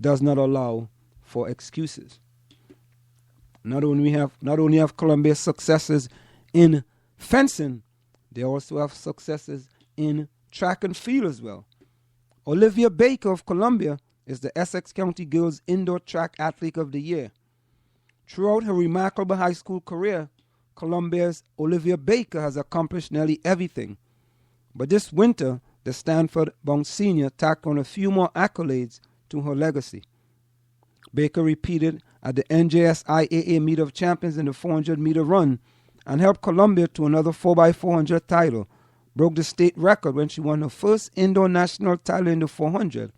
does not allow for excuses. Not only have Columbia successes in fencing, they also have successes in track and field as well. Olivia Baker of Columbia is the Essex County Girls Indoor Track Athlete of the Year. Throughout her remarkable high school career, Columbia's Olivia Baker has accomplished nearly everything. But this winter, the Stanford-bound senior tacked on a few more accolades to her legacy. Baker repeated at the NJSIAA Meet of Champions in the 400-meter run and helped Columbia to another 4x400 title, broke the state record when she won her first indoor national title in the 400,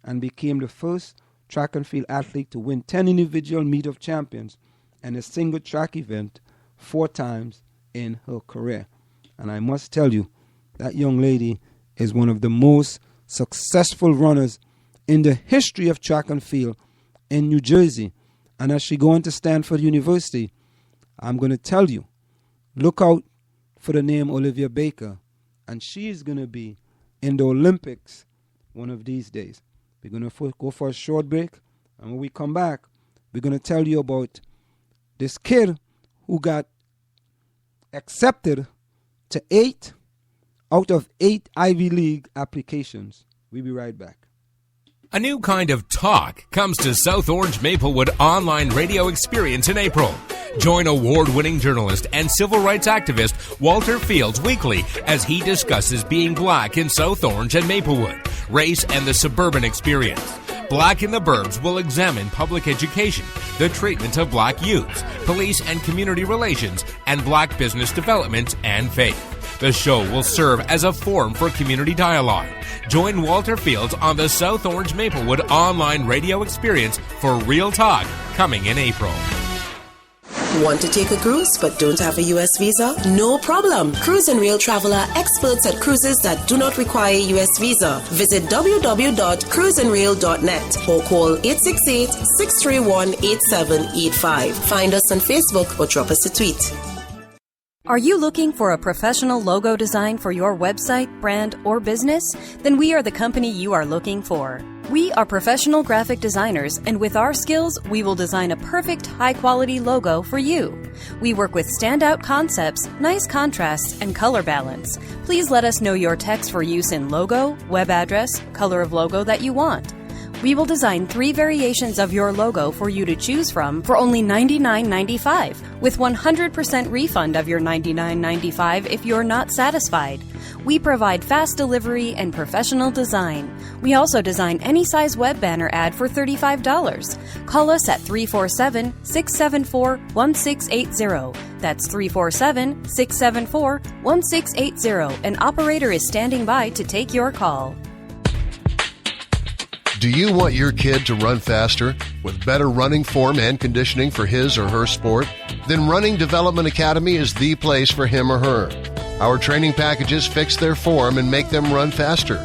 and became the first track and field athlete to win 10 individual Meet of Champions and a single track event 4 times in her career. And I must tell you, that young lady is one of the most successful runners in the history of track and field in New Jersey. And as she goes on to Stanford University, I'm going to tell you, look out for the name Olivia Baker, and she is going to be in the Olympics one of these days. We're going to go for a short break, and when we come back, we're going to tell you about this kid who got accepted to 8 out of 8 Ivy League applications. We'll be right back. A new kind of talk comes to South Orange Maplewood online radio experience in April. Join award-winning journalist and civil rights activist Walter Fields weekly as he discusses being black in South Orange and Maplewood, race and the suburban experience. Black in the Burbs will examine public education, the treatment of black youths, police and community relations, and black business development and faith. The show will serve as a forum for community dialogue. Join Walter Fields on the South Orange Maplewood online radio experience for Real Talk coming in April. Want to take a cruise but don't have a U.S. visa? No problem. Cruise and Rail Travel are experts at cruises that do not require a U.S. visa. Visit www.cruiseandrail.net or call 868-631-8785. Find us on Facebook or drop us a tweet. Are you looking for a professional logo design for your website, brand, or business? Then we are the company you are looking for. We are professional graphic designers, and with our skills, we will design a perfect, high-quality logo for you. We work with standout concepts, nice contrasts, and color balance. Please let us know your text for use in logo, web address, color of logo that you want. We will design 3 variations of your logo for you to choose from for only $99.95, with 100% refund of your $99.95 if you're not satisfied. We provide fast delivery and professional design. We also design any size web banner ad for $35. Call us at 347-674-1680. That's 347-674-1680. An operator is standing by to take your call. Do you want your kid to run faster with better running form and conditioning for his or her sport? Then Running Development Academy is the place for him or her. Our training packages fix their form and make them run faster.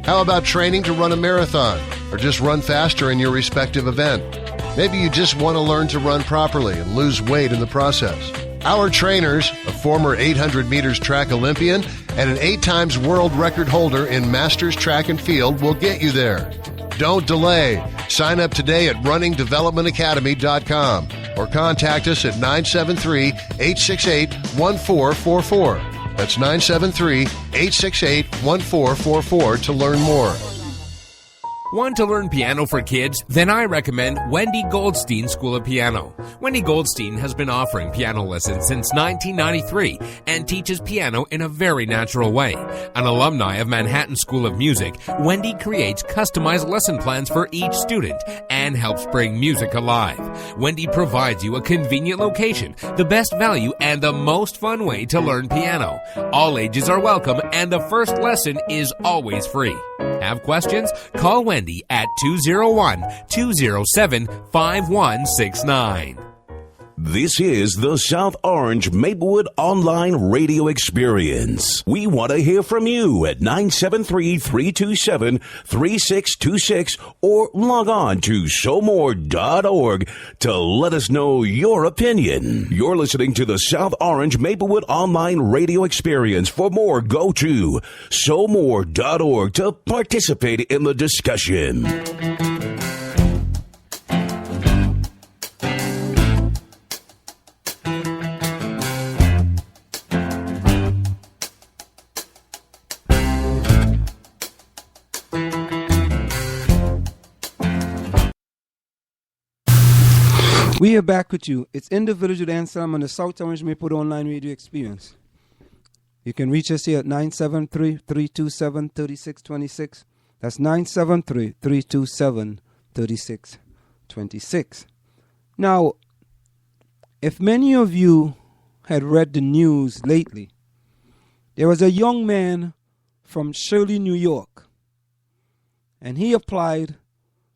How about training to run a marathon or just run faster in your respective event? Maybe you just want to learn to run properly and lose weight in the process. Our trainers, a former 800 meters track Olympian and an 8 times world record holder in Masters Track and Field, will get you there. Don't delay. Sign up today at runningdevelopmentacademy.com or contact us at 973-868-1444. That's 973-868-1444 to learn more. Want to learn piano for kids? Then I recommend Wendy Goldstein School of Piano. Wendy Goldstein has been offering piano lessons since 1993 and teaches piano in a very natural way. An alumni of Manhattan School of Music, Wendy creates customized lesson plans for each student and helps bring music alive. Wendy provides you a convenient location, the best value, and the most fun way to learn piano. All ages are welcome, and the first lesson is always free. Have questions? Call Wendy at 201-207-5169. This is the South Orange Maplewood Online Radio Experience. We want to hear from you at 973-327-3626 or log on to SoMore.org to let us know your opinion. You're listening to the South Orange Maplewood Online Radio Experience. For more, go to SoMore.org to participate in the discussion. We are back with you. It's in the Village with Anselm on the South Orange Maplewood Online Radio Experience. You can reach us here at 973-327-3626. That's 973-327-3626. Now, if many of you had read the news lately, there was a young man from Shirley, New York, and he applied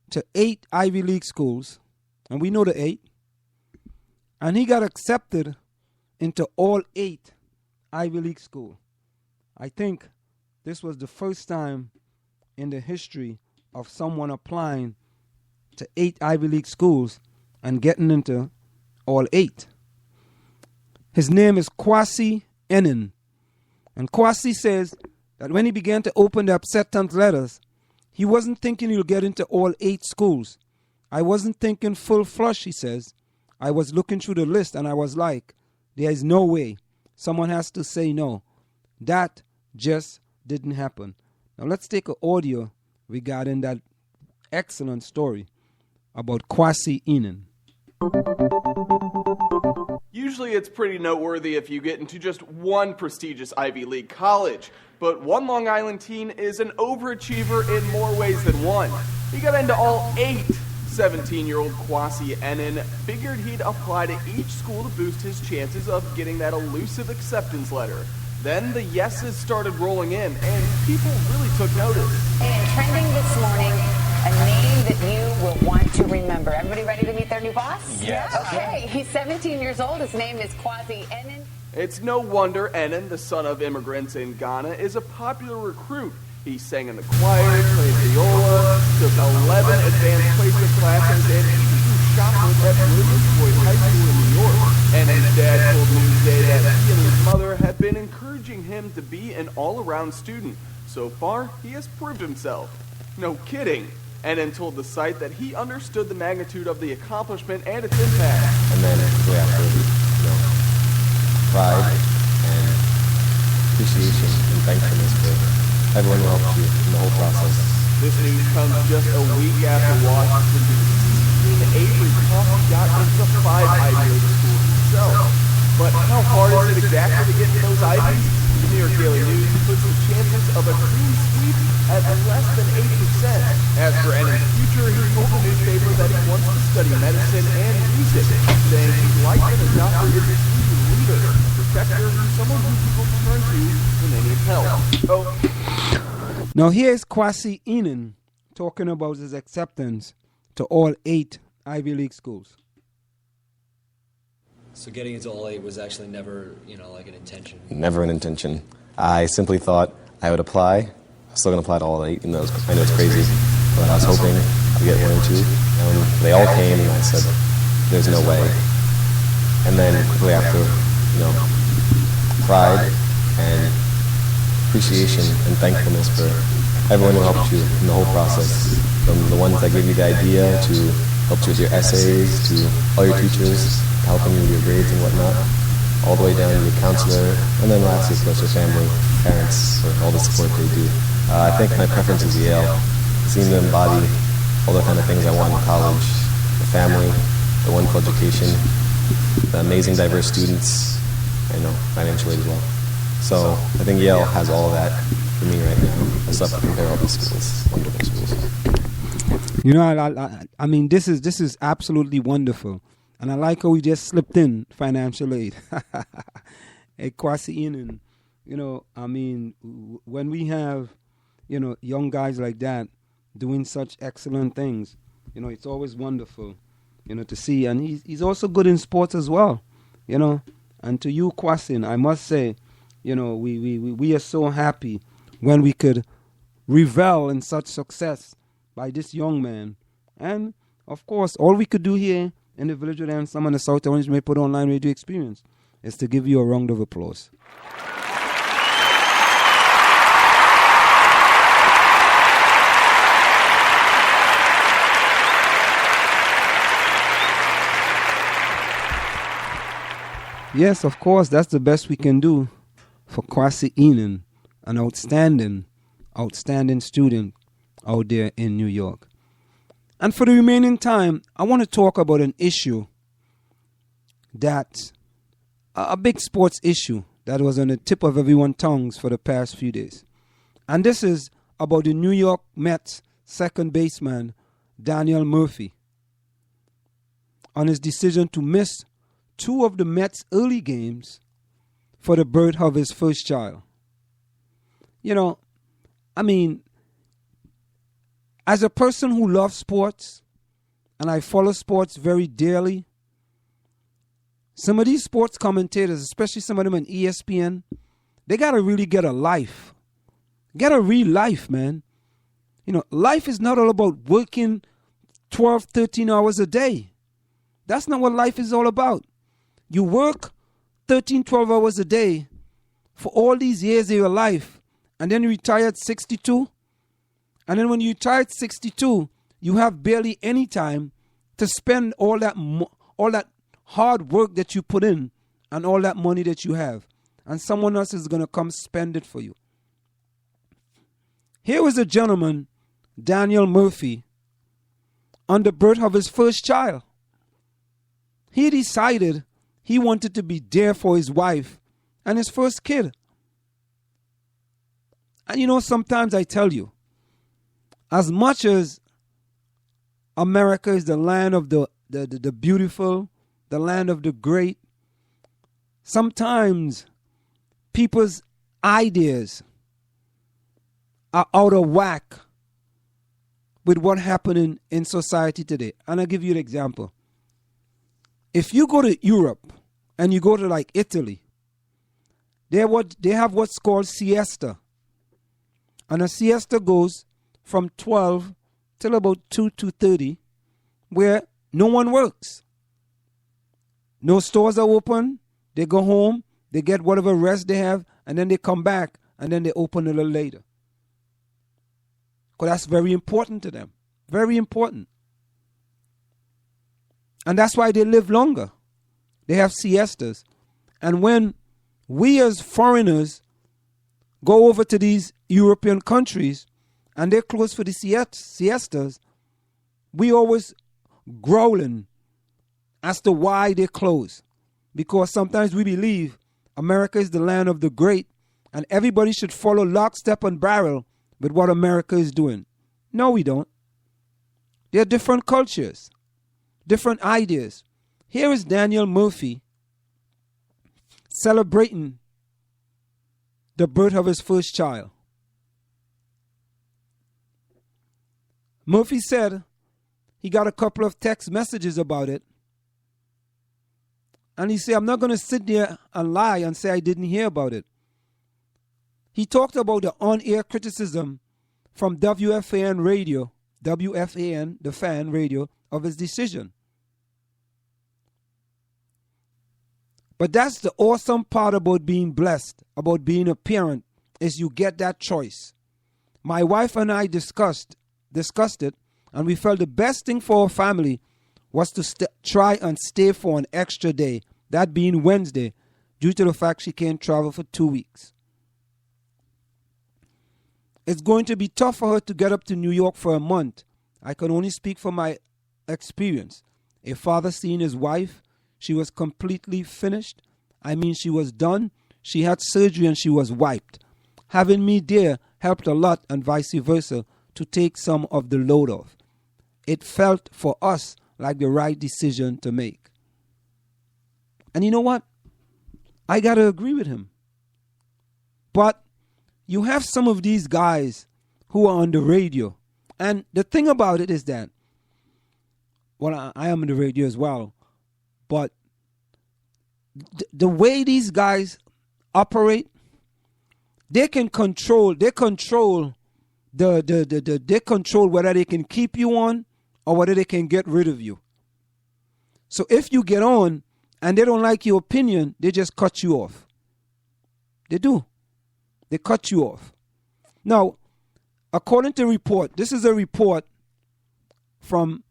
to 8 Ivy League schools, and we know the 8, and he got accepted into all 8 Ivy League schools. I think this was the first time in the history of someone applying to 8 Ivy League schools and getting into all 8. His name is Kwasi Enin. And Kwasi says that when he began to open the acceptance letters, he wasn't thinking he'll get into all 8 schools. I wasn't thinking full flush, he says. I was looking through the list and I was like, there is no way. Someone has to say no. That just didn't happen. Now let's take an audio regarding that excellent story about Kwasi Enin. Usually it's pretty noteworthy if you get into just one prestigious Ivy League college, but one Long Island teen is an overachiever in more ways than one. He got into all 8. 17-year-old Kwasi Enin figured he'd apply to each school to boost his chances of getting that elusive acceptance letter. Then the yeses started rolling in, and people really took notice. And trending this morning, a name that you will want to remember. Everybody ready to meet their new boss? Yes. Okay, he's 17 years old. His name is Kwasi Enin. It's no wonder Enin, the son of immigrants in Ghana, is a popular recruit. He sang in the choir, played viola, took 11 advanced placement classes, and even grew shoplifted at Williamsburg High School in New York. Enin's dad told Newsday that he and his mother have been encouraging him to be an all-around student. So far, he has proved himself. No kidding. Enin told the site that he understood the magnitude of the accomplishment and its impact. And then after, pride and appreciation and thankfulness for everyone who helped you in the whole process. This news comes just a week after Washington, D.C. Avery Coffey got into 5 Ivy League schools himself. But how hard is it exactly to get into those Ivies? The New York Daily News puts the chances of a clean sweep at less than 8%. As for Enin's future, he told the newspaper that he wants to study medicine and music, saying he'd like that a doctor is a leader, a protector, someone who people turn to when they need help. Now here's Kwasi Enin talking about his acceptance to all 8 Ivy League schools. So getting into all 8 was actually never, like an intention? Never an intention. I simply thought I would apply. I'm still going to apply to all 8, even though I know it's crazy. But I was hoping I'd get 1 or 2. And they all came, and I said, there's no way. And then quickly after, pride and appreciation and thankfulness for everyone who helped you in the whole process. From the ones that gave you the idea, to helped you with your essays, to all your teachers, helping you with your grades and whatnot, all the way down to your counselor, and then lastly, of course, your family, parents, for all the support they do. I think my preference is Yale. Seeing them embody all the kind of things I want in college, the family, the wonderful education, the amazing diverse students, financially as well. So I think Yale has all of that for me right now. I still have to compare all these schools, wonderful schools. I mean, this is absolutely wonderful. And I like how we just slipped in financial aid. Hey, Kwasi Enin, when we have, young guys like that doing such excellent things, it's always wonderful, to see. And he's also good in sports as well, And to you, Kwasi, I must say, we are so happy when we could revel in such success by this young man. And, of course, all we could do here in the Village with Anselm on the South Orange Maplewood Online Radio Experience is to give you a round of applause. Yes, of course, that's the best we can do for Kwasi Enin, an outstanding student out there in New York. And for the remaining time, I want to talk about an issue that a big sports issue that was on the tip of everyone's tongues for the past few days. And this is about the New York Mets second baseman, Daniel Murphy, on his decision to miss 2 of the Mets' early games for the birth of his first child. You know, I mean, as a person who loves sports, and I follow sports very dearly, some of these sports commentators, especially some of them on ESPN, they got to really get a life. Get a real life, man. You know, life is not all about working 12, 13 hours a day. That's not what life is all about. You work 13, 12 hours a day for all these years of your life, and then you retire at 62. And then when you retire at 62, you have barely any time to spend all that hard work that you put in and all that money that you have. And someone else is going to come spend it for you. Here was a gentleman, Daniel Murphy, on the birth of his first child. He decided he wanted to be there for his wife and his first kid. And you know, sometimes I tell you, as much as America is the land of the beautiful, the land of the great, sometimes people's ideas are out of whack with what's happening in society today. And I'll give you an example. If you go to Europe and you go to like Italy, they have what's called siesta. And a siesta goes from 12 till about 2:30, where no one works. No stores are open. They go home, they get whatever rest they have, and then they come back, and then they open a little later. Because that's very important to them. Very important. And that's why they live longer. They have siestas. And when we as foreigners go over to these European countries and they're closed for the siestas, we always growling as to why they close. Because sometimes we believe America is the land of the great and everybody should follow lock, step, and barrel with what America is doing. No, we don't. There are different cultures, different ideas. Here is Daniel Murphy celebrating the birth of his first child. Murphy said he got a couple of text messages about it. And he said, I'm not going to sit there and lie and say I didn't hear about it. He talked about the on-air criticism from WFAN radio, WFAN, the fan radio, of his decision. But that's the awesome part about being blessed, about being a parent, is you get that choice. My wife and I discussed it, and we felt the best thing for our family was to try and stay for an extra day, that being Wednesday, due to the fact she can't travel for 2 weeks. It's going to be tough for her to get up to New York for a month. I can only speak from my experience. A father seeing his wife, she was completely finished. I mean, she was done. She had surgery and she was wiped. Having me there helped a lot, and vice versa, to take some of the load off. It felt for us like the right decision to make. And you know what? I got to agree with him. But you have some of these guys who are on the radio. And the thing about it is that, well, I am on the radio as well, but the way these guys operate, they control whether they can keep you on or whether they can get rid of you. So if you get on and they don't like your opinion, they just cut you off. They do. They cut you off. Now, according to report, this is a report from